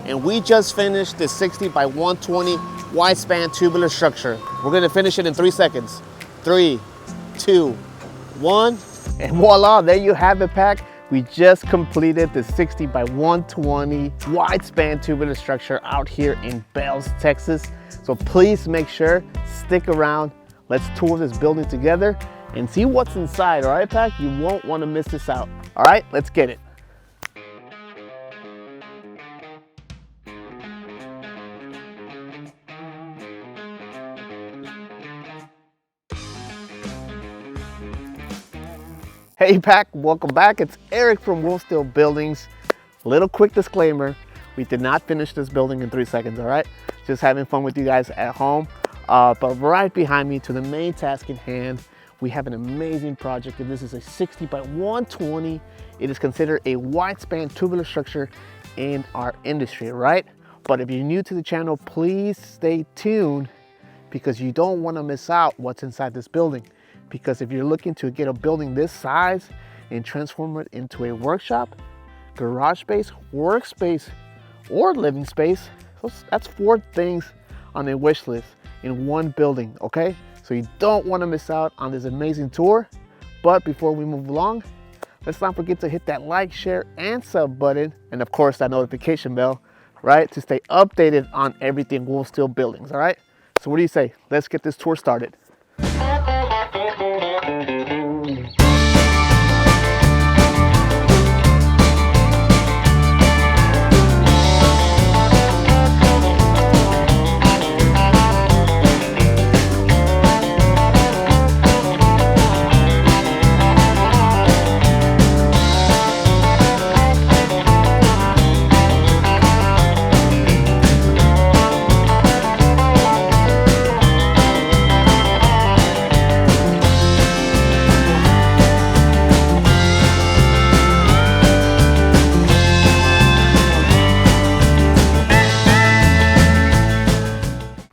And we just finished the 60 by 120 Widespan tubular structure. We're gonna finish it in 3 seconds. 3, 2, 1, and voila, there you have it, Pack. We just completed the 60 by 120 Widespan tubular structure out here in Bells, Texas. So please make sure, stick around. Let's tour this building together and see what's inside, all right, Pack? You won't wanna miss this out. All right, let's get it. Hey Pack, welcome back. It's Erik from WolfSteel Buildings. Little quick disclaimer, we did not finish this building in 3 seconds, all right? Just having fun with you guys at home. But right behind me to the main task in hand, we have an amazing project, and this is a 60 by 120. It is considered a Widespan tubular structure in our industry, right? But if you're new to the channel, please stay tuned because you don't want to miss out what's inside this building. Because if you're looking to get a building this size and transform it into a workshop, garage space, workspace, or living space, that's 4 things on a wish list in one building, okay? So you don't want to miss out on this amazing tour. But before we move along, let's not forget to hit that like, share, and sub button, and of course that notification bell, right? To stay updated on everything WolfSteel Buildings, all right? So what do you say? Let's get this tour started.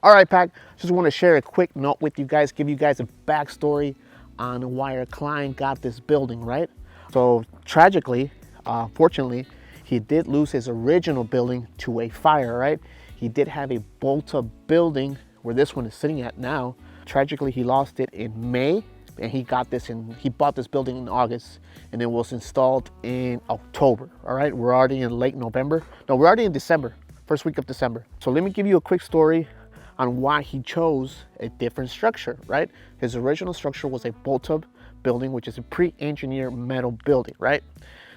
All right, Pack, just want to share a quick note with you guys, give you guys a backstory on why our client got this building, right? So tragically, fortunately, he did lose his original building to a fire, right? He did have a bolt-up building where this one is sitting at now. Tragically, he lost it in May, and he bought this building in August, and it was installed in October, all right? We're already in late November. No, we're already in December, first week of December. So let me give you a quick story on why he chose a different structure, right? His original structure was a bolt-up building, which is a pre-engineered metal building, right?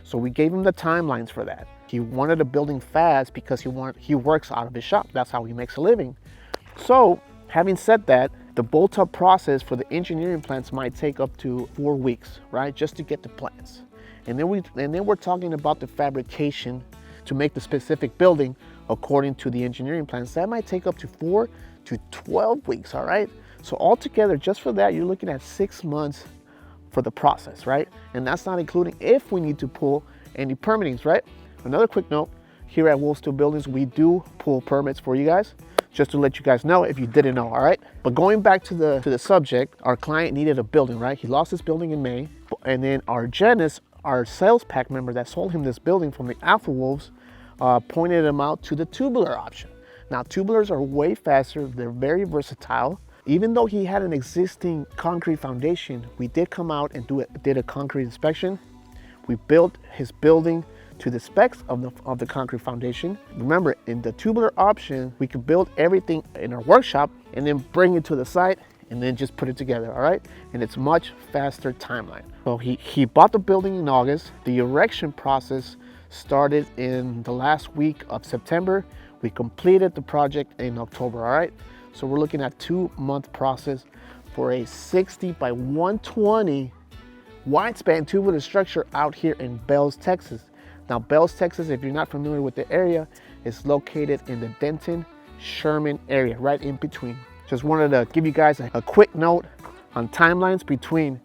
So we gave him the timelines for that. He wanted a building fast because he works out of his shop. That's how he makes a living. So having said that, the bolt-up process for the engineering plans might take up to 4 weeks, right? Just to get the plans. And then we're talking about the fabrication to make the specific building according to the engineering plans. That might take up to 4 to 12 weeks, all right? So altogether, just for that, you're looking at 6 months for the process, right? And that's not including if we need to pull any permitings, right? Another quick note, here at WolfSteel Buildings, we do pull permits for you guys, just to let you guys know if you didn't know, all right? But going back to the subject, our client needed a building, right? He lost his building in May, and then our Janice, our sales pack member that sold him this building from the Alpha Wolves, pointed him out to the tubular option. Now, tubulars are way faster, they're very versatile. Even though he had an existing concrete foundation, we did come out and did a concrete inspection. We built his building to the specs of the concrete foundation. Remember, in the tubular option, we could build everything in our workshop and then bring it to the site and then just put it together, all right? And it's much faster timeline. So he bought the building in August. The erection process started in the last week of September. We completed the project in October, all right? So we're looking at 2-month process for a 60 by 120 Widespan tubular structure out here in Bells, Texas. Now, Bells, Texas, if you're not familiar with the area, is located in the Denton-Sherman area, right in between. Just wanted to give you guys a quick note on timelines between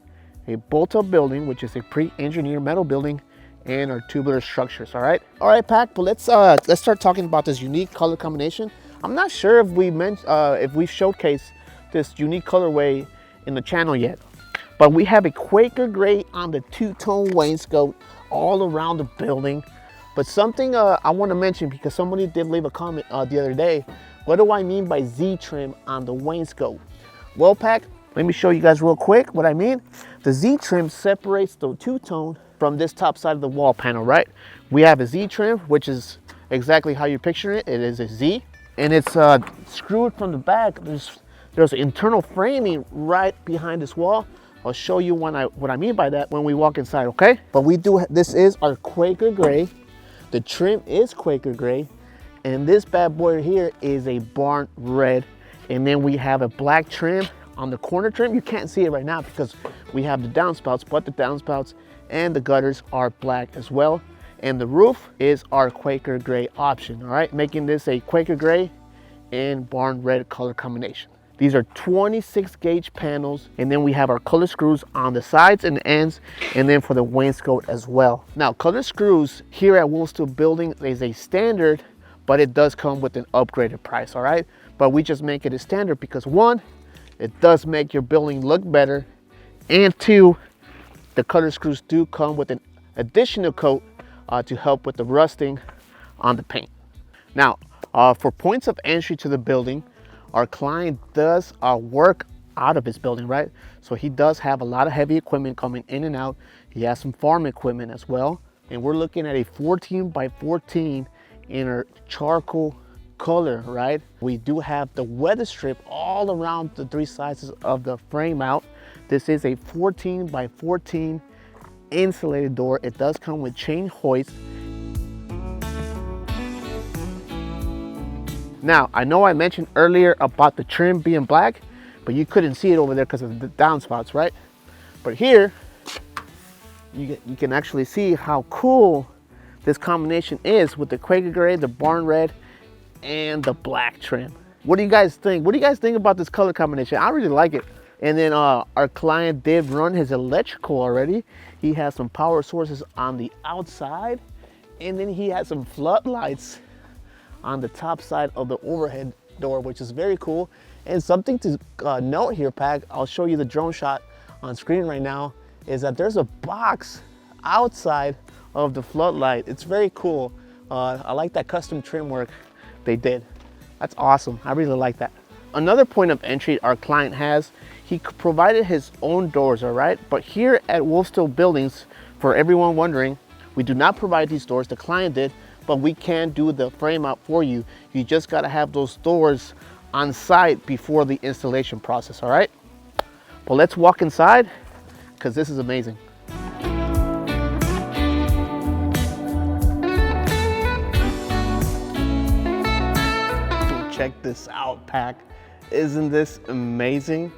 a bolt-up building, which is a pre-engineered metal building, and our tubular structures, all right? All right, Pack, but let's start talking about this unique color combination. I'm not sure if we showcased this unique colorway in the channel yet, but we have a Quaker gray on the 2-tone wainscot all around the building. But something I want to mention, because somebody did leave a comment the other day, what do I mean by Z trim on the wainscot? Well, Pack, let me show you guys real quick what I mean. The Z trim separates the two-tone from this top side of the wall panel, right? We have a Z trim, which is exactly how you picture it. It is a Z, and it's screwed from the back. There's internal framing right behind this wall. I'll show you what I mean by that when we walk inside, okay? But this is our Quaker gray. The trim is Quaker gray, and this bad boy here is a barn red. And then we have a black trim on the corner trim. You can't see it right now because we have the downspouts, but the downspouts and the gutters are black as well. And the roof is our Quaker gray option, all right? Making this a Quaker gray and barn red color combination. These are 26 gauge panels, and then we have our color screws on the sides and the ends, and then for the wainscot as well. Now, color screws here at WolfSteel Building is a standard, but it does come with an upgraded price, all right? But we just make it a standard because one, it does make your building look better, and two, the color screws do come with an additional coat to help with the rusting on the paint. Now, for points of entry to the building, our client does work out of his building, right? So he does have a lot of heavy equipment coming in and out. He has some farm equipment as well. And we're looking at a 14 by 14 in our charcoal color, right? We do have the weather strip all around the three sizes of the frame out. This is a 14 by 14 insulated door. It does come with chain hoist. Now, I know I mentioned earlier about the trim being black, but you couldn't see it over there because of the downspouts, right? But here, you can actually see how cool this combination is with the Quaker gray, the barn red, and the black trim. What do you guys think? What do you guys think about this color combination? I really like it. And then our client did run his electrical already. He has some power sources on the outside, and then he has some floodlights on the top side of the overhead door, which is very cool. And something to note here, Pack, I'll show you the drone shot on screen right now, is that there's a box outside of the floodlight. It's very cool. I like that custom trim work they did. That's awesome. I really like that. Another point of entry our client has, he provided his own doors, all right? But here at WolfSteel Buildings, for everyone wondering, we do not provide these doors. The client did, but we can do the frame out for you. You just gotta have those doors on site before the installation process, all right? Well, let's walk inside, because this is amazing. Check this out, Pack. Isn't this amazing?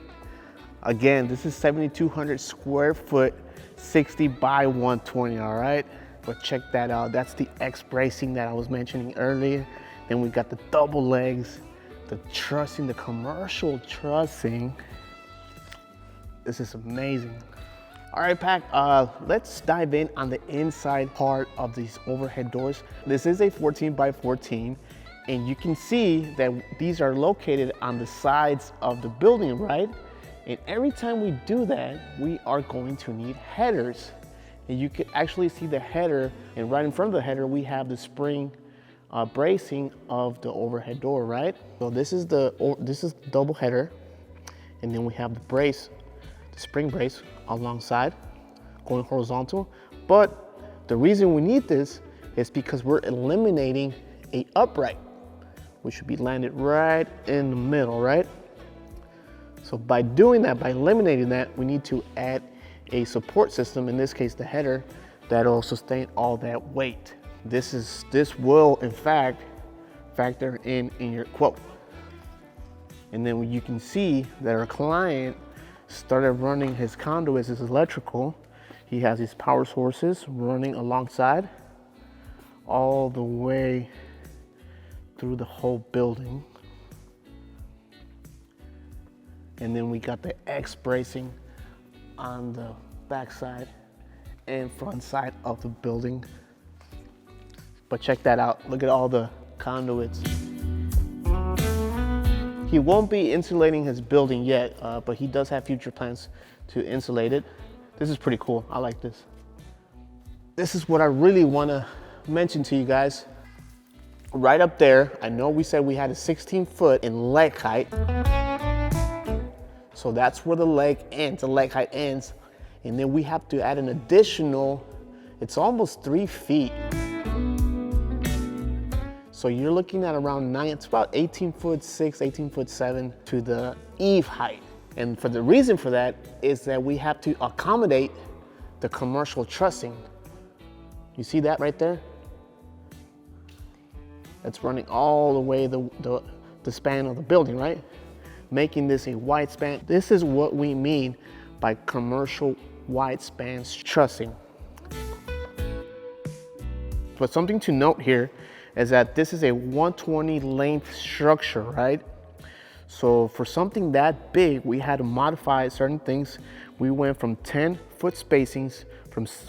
Again, this is 7,200 square foot, 60 by 120, all right? But check that out. That's the X bracing that I was mentioning earlier. Then we got the double legs, the trussing, the commercial trussing. This is amazing. All right, Pack, let's dive in on the inside part of these overhead doors. This is a 14 by 14, and you can see that these are located on the sides of the building, right? And every time we do that, we are going to need headers. And you can actually see the header, and right in front of the header, we have the spring bracing of the overhead door, right? So this is the double header, and then we have the brace, the spring brace alongside, going horizontal. But the reason we need this is because we're eliminating a upright, which should be landed right in the middle, right? So by doing that, by eliminating that, we need to add a support system, in this case the header, that'll sustain all that weight. This will in fact factor in your quote. And then you can see that our client started running his conduits, his electrical. He has his power sources running alongside all the way through the whole building. And then we got the X bracing on the back side and front side of the building. But check that out. Look at all the conduits. He won't be insulating his building yet, but he does have future plans to insulate it. This is pretty cool. I like this. This is what I really want to mention to you guys, right up there, I know we said we had a 16-foot in leg height. So that's where the leg ends, the leg height ends. And then we have to add an additional, it's almost 3 feet. So you're looking at around 9, it's about 18'6", 18'7" to the eave height. And for the reason for that is that we have to accommodate the commercial trussing. You see that right there? That's running all the way the span of the building, right? Making this a wide span. This is what we mean by commercial wide span trussing. But something to note here is that this is a 120 length structure, right? So for something that big, we had to modify certain things. We went from 10-foot spacings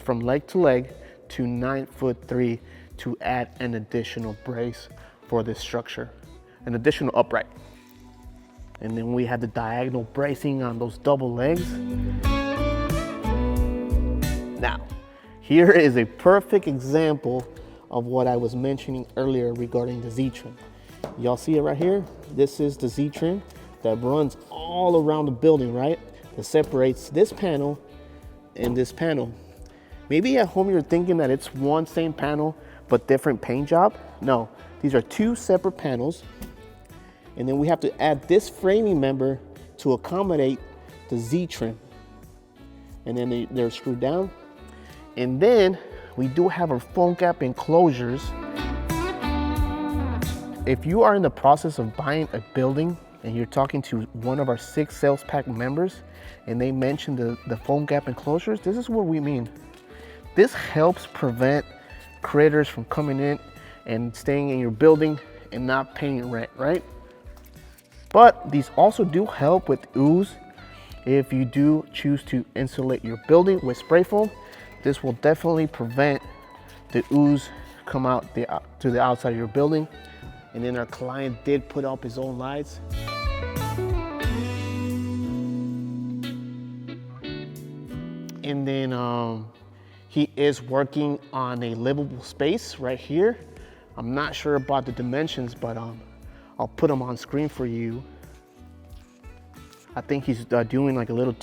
from leg to leg to 9'3" to add an additional brace for this structure, an additional upright. And then we had the diagonal bracing on those double legs. Now, here is a perfect example of what I was mentioning earlier regarding the Z-trim. Y'all see it right here? This is the Z-trim that runs all around the building, right? That separates this panel and this panel. Maybe at home you're thinking that it's one same panel, but different paint job. No, these are 2 separate panels. And then we have to add this framing member to accommodate the Z-trim. And then they're screwed down. And then we do have our foam gap enclosures. If you are in the process of buying a building and you're talking to one of our 6 sales pack members and they mention the foam gap enclosures, this is what we mean. This helps prevent critters from coming in and staying in your building and not paying rent, right? But these also do help with ooze. If you do choose to insulate your building with spray foam, this will definitely prevent the ooze come out to the outside of your building. And then our client did put up his own lights. And then he is working on a livable space right here. I'm not sure about the dimensions, but I'll put them on screen for you. I think he's doing like a little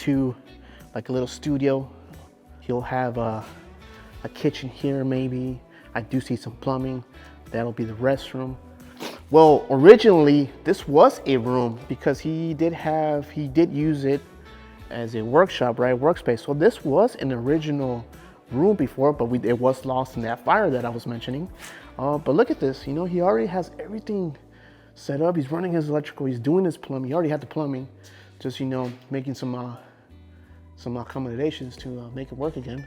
studio. He'll have a kitchen here maybe. I do see some plumbing. That'll be the restroom. Well, originally this was a room because he did use it as a workshop, right? Workspace. So this was an original room before, but it was lost in that fire that I was mentioning. But look at this, you know, he already has everything set up. He's running his electrical, he's doing his plumbing. He already had the plumbing, just, you know, making some accommodations to make it work again.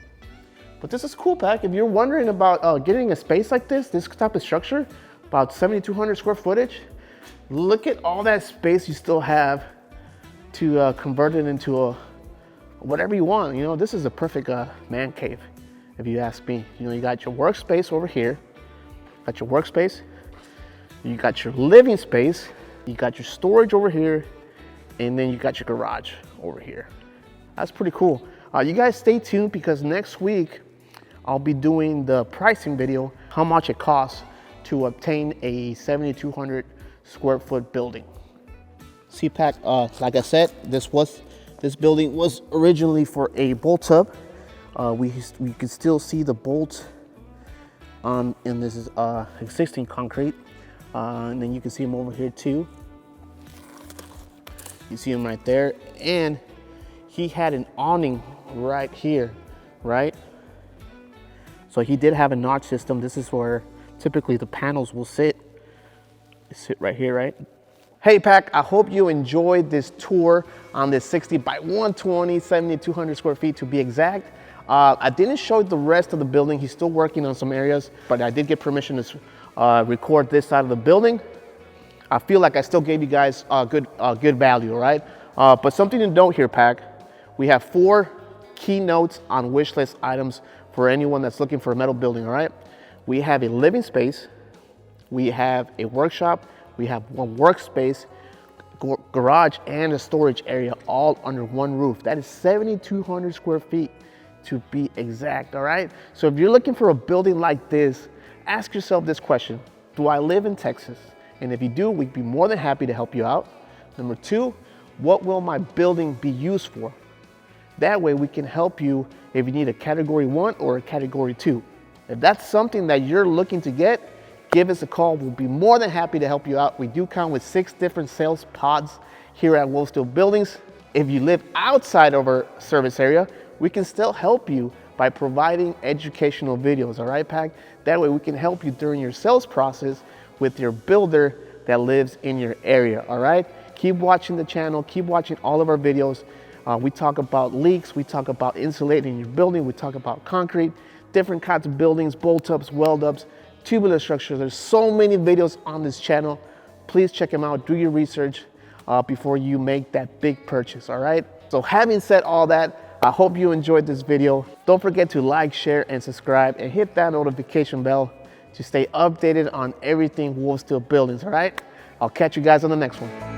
But this is cool, Pack. If you're wondering about getting a space like this type of structure, about 7,200 square footage, look at all that space you still have to convert it into whatever you want. You know, this is a perfect man cave, if you ask me. You know, you got your workspace over here, got your workspace, you got your living space, you got your storage over here, and then you got your garage over here. That's pretty cool. You guys stay tuned because next week I'll be doing the pricing video, how much it costs to obtain a 7,200 square foot building. CPAC, like I said, this building was originally for a bolt tub. We can still see the bolts and this is existing concrete. And then you can see them over here too. You see them right there. And he had an awning right here, right? So he did have a notch system. This is where typically the panels will sit. They sit right here, right? Hey Pack, I hope you enjoyed this tour on this 60 by 120, 7,200 square feet to be exact. I didn't show the rest of the building. He's still working on some areas, but I did get permission to record this side of the building. I feel like I still gave you guys good value, right? But something to note here, Pack. We have 4 key notes on wish list items for anyone that's looking for a metal building, all right? We have a living space, we have a workshop, we have one workspace, garage, and a storage area all under one roof. That is 7,200 square feet to be exact, all right? So if you're looking for a building like this ask yourself this question: do I live in Texas? And if you do, we'd be more than happy to help you out. Number two, what will my building be used for? That way we can help you if you need a category 1 or a category 2. If that's something that you're looking to get, give us a call. We'll be more than happy to help you out. We do come with 6 different sales pods here at WolfSteel Buildings. If you live outside of our service area, we can still help you by providing educational videos, all right, Pac? That way we can help you during your sales process with your builder that lives in your area, all right? Keep watching the channel, keep watching all of our videos. We talk about leaks, we talk about insulating your building, we talk about concrete, different kinds of buildings, bolt-ups, weld-ups, tubular structures. There's so many videos on this channel. Please check them out, do your research before you make that big purchase, all right? So having said all that, I hope you enjoyed this video. Don't forget to like, share, and subscribe, and hit that notification bell to stay updated on everything WolfSteel Buildings, all right? I'll catch you guys on the next one.